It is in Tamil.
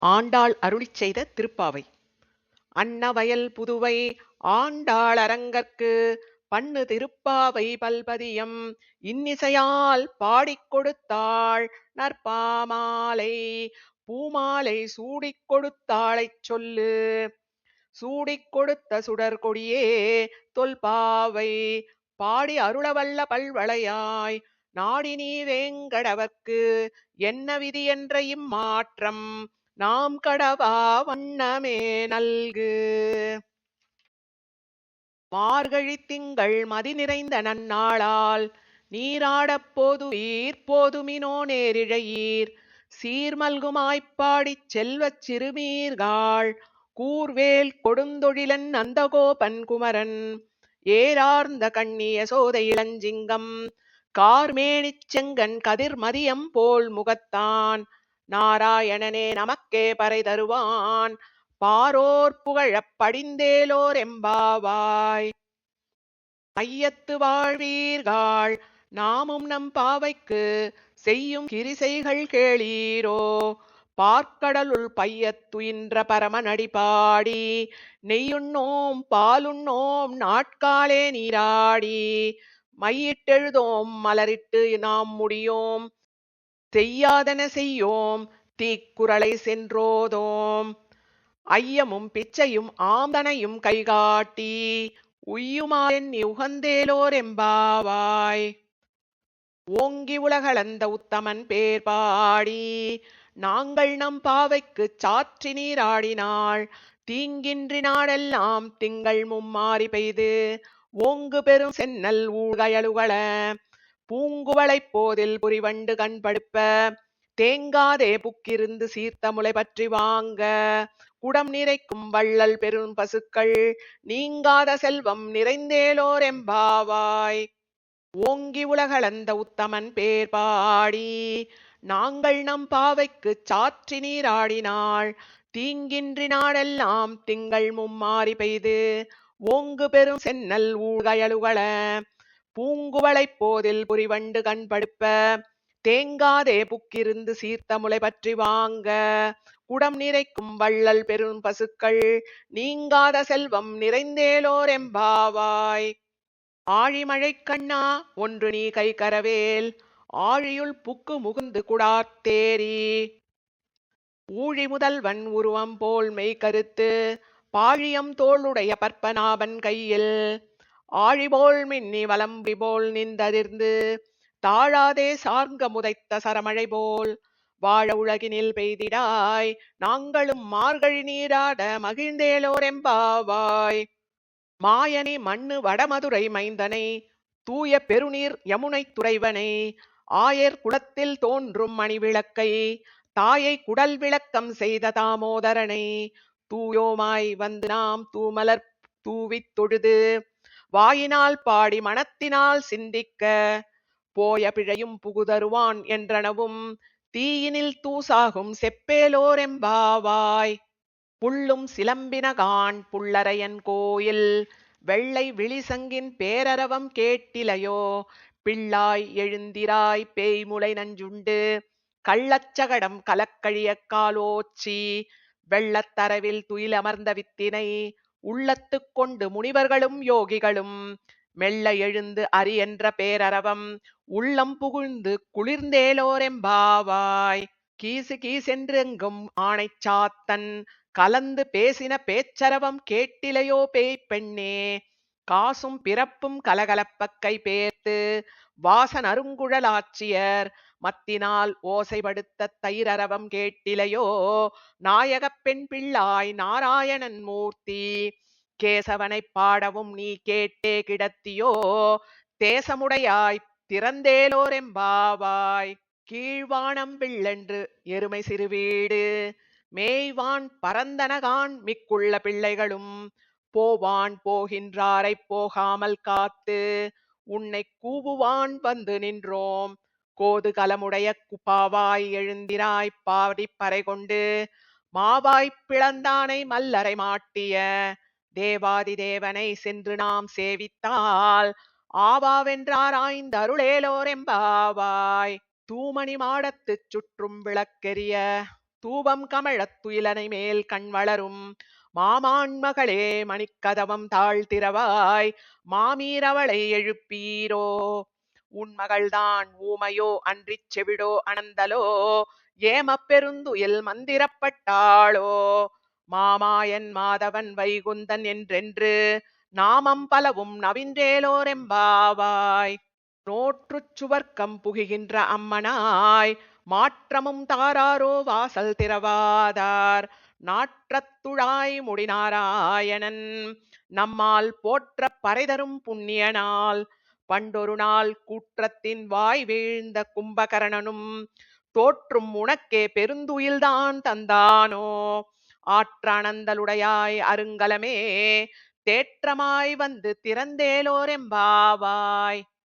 ஆண்டாள் அருளிச் செய்த திருப்பாவை. அன்னவயல் புதுவை ஆண்டாள் அரங்கற்கு பண்ணு திருப்பாவை பல்பதியம் இன்னிசையால் பாடிக் கொடுத்தாள் நற்பாமாலை. பூமாலை சூடிக் கொடுத்தாளைச் சொல்லு. சூடிக் கொடுத்த சுடர்கொடியே தொல்பாவை பாடி அருளவல்ல பல்வளையாய் நாடி நீ வேங்கடவர்க்கு என்ன விதி என்ற இம்மாற்றம் நாம் கடவா வண்ணமே நல்கு. மார்கழி திங்கள் மதி நிறைந்த நன்னாளால் நீராடப் போதுவீர் போதுமினோ நேரிழையீர் சீர்மல்குமாய்ப்பாடிச் செல்வச் சிறுமீர்காள் கூர்வேல் கொடுந்தொழிலன் நந்தகோபன் குமரன் ஏரார்ந்த கண்ணிய சோதை இளஞ்சிங்கம் கார்மேனிச் செங்கன் கதிர் மதியம் போல் முகத்தான் நாராயணனே நமக்கே பறை தருவான் பாரோர் புகழப் படிந்தேலோர் எம்பாவாய். ஐயத்து வாழ்வீர்காள் நாமும் நம் பாவைக்கு செய்யும் கிரிசைகள் கேளீரோ. பார்க்கடலுள் பையத்துயின்ற பரமனடி பாடி நெய்யுண்ணோம் பாலுண்ணோம் நாட்காலே நீராடி மையிட்டெழுதோம் மலரிட்டு நாம் முடியோம் செய்யாதன செய்யோம் தீக்குறளை சென்றோதோம். ஐயமும் பிச்சையும் ஆந்தனையும் கைகாட்டி உய்யுமாறென் உகந்தேலோர் எம்பாவாய். ஓங்கி உலகளந்த உத்தமன் பேர் பாடி நாங்கள் நம் பாவைக்குச் சாற்றி நீராடினாள் தீங்கின்றி நாடெல்லாம் திங்கள் மும்மாறி பெய்து ஓங்கு பெரும் சென்னல் ஊழ்கயலுகள பூங்குவளைப் போதில் புரிவண்டு கண்படுப்ப தேங்காதே புக்கிருந்து சீர்த்த முளை பற்றி வாங்க குடம் நிறைக்கும் வள்ளல் பெரும் பசுக்கள் நீங்காத செல்வம் நிறைந்தேலோர் எம்பாவாய். ஓங்கி உலகளந்த உத்தமன் பேர் பாடி நாங்கள் நம் பாவைக்குச் சாற்றி நீராடினாள் தீங்கின்றி நாடெல்லாம் திங்கள் மும்மாறி பெய்து ஓங்கு பெரும் சென்னல் ஊழ்கயலுகள பூங்குவளைப் போதில் புரிவண்டு கண்படுப்ப தேங்காதே புக்கிருந்து சீர்த்த முளை பற்றி வாங்க குடம் நிறைக்கும் வள்ளல் பெரும் பசுக்கள் நீங்காத செல்வம் நிறைந்தேலோர் எம்பாவாய். ஆழிமழை கண்ணா ஒன்று நீ கை கரவேல் ஆழியுள் புக்கு முகுந்து குடார்த்தேரி ஊழி முதல்வன் உருவம் போல் மெய் கருத்து பாழியம் தோளுடைய பற்பநாபன் கையில் ஆழிபோல் மின்னி வலம்பி போல் நின்றதிர்ந்து தாழாதே சார்ங்க முதைத்த சரமழை போல் வாழ உலகினில் பெய்திடாய் நாங்களும் மார்கழி நீராட மகிழ்ந்தேலோர் எம்பாவாய். மாயனை மண்ணு வடமதுரை மைந்தனை தூய பெருநீர் யமுனை துறைவனை ஆயர் குளத்தில் தோன்றும் மணிவிளக்கை தாயை குடல் விளக்கம் செய்த தாமோதரனை தூயோமாய் வந்து நாம் தூமலர் தூவித் தொழுது வாயினால் பாடி மனத்தினால் சிந்திக்க போய பிழையும் புகுதருவான் என்றனவும் தீயினில் தூசாகும் செப்பேலோர் எம்பாவாய். புள்ளும் சிலம்பினகான் புள்ளரையன் கோயில் வெள்ளை விழிசங்கின் பேரரவம் கேட்டிலையோ பிள்ளாய் எழுந்திராய் பேய்முலை நஞ்சுண்டு கள்ளச்சகடம் கலக்கழிய காலோச்சி வெள்ளத்தரவில் துயிலமர்ந்த வித்தினை உள்ளத்துக் கொண்டு முனிவர்களும் யோகிகளும் மெல்ல எழுந்து அரி என்ற பேரரவம் உள்ளம் புகுந்து குளிர்ந்தேலோர் எம்பாவாய். கீசு கீசென்றெங்கும் ஆணைச் சாத்தன் கலந்து பேசின பேச்சரவம் கேட்டிலையோ பேய் பெண்ணே காசும் பிறப்பும் கலகலப்பக்கை பேர்த்து வாசன் அருங்குழலாட்சியர் மத்தினால் ஓசைப்படுத்த தயிரரவம் கேட்டிலையோ நாயகப் பெண் பிள்ளாய் நாராயணன் மூர்த்தி கேசவனைப் பாடவும் நீ கேட்டே கிடத்தியோ தேசமுடையாய் திறந்தேலோர் எம்பாவாய். கீழ்வானம் வில்லென்று எருமை சிறுவீடு மேய்வான் பரந்தனகான் மிக்குள்ள பிள்ளைகளும் போவான் போகின்றாரைப் போகாமல் காத்து உன்னை கூவுவான் வந்து நின்றோம் கோது கலமுடைய குப்பாவாய் எழுந்திராய் பாடி பறை கொண்டு மாவாய்ப் பிளந்தானை மல்லரை மாட்டிய தேவாதி தேவனை சென்று நாம் சேவித்தால் ஆவாவென்றாராய்ந்த அருளேலோர் எம்பாவாய். தூமணி மாடத்துச் சுற்றும் விளக்கெரிய தூபம் கமழத் துயிலனை மேல் கண் வளரும் மாமான்மகளே மணிக்கதவம் தாழ்த்திரவாய் மாமீரவளை எழுப்பீரோ. உன் மகள்தான் ஊமையோ அன்றிச் செவிடோ அனந்தலோ ஏமப் பெருந்துயில் மந்திரப்பட்டாளோ. மாமாயன் மாதவன் வைகுந்தன் என்றென்று நாமம் பலவும் நவின்றேலோரெம்பாவாய். நோற்றுச் சுவர்க்கம் புகுகின்ற அம்மனாய் மாற்றமும் தாராரோ வாசல் திறவாதார். நாற்றத்துழாய் முடிநாராயணன் நம்மால் போற்றப் பறைதரும் புண்ணிய நாள். பண்டொரு நாள் கூற்றத்தின் வாய் வீழ்ந்த கும்பகரணனும் தோற்றும் உனக்கே பெருந்துயில்தான் தந்தானோ. ஆற்றானந்தலுடையாய் அருங்கலமே தேற்றமாய் வந்து திறந்தேலோரெம்பாவாய்.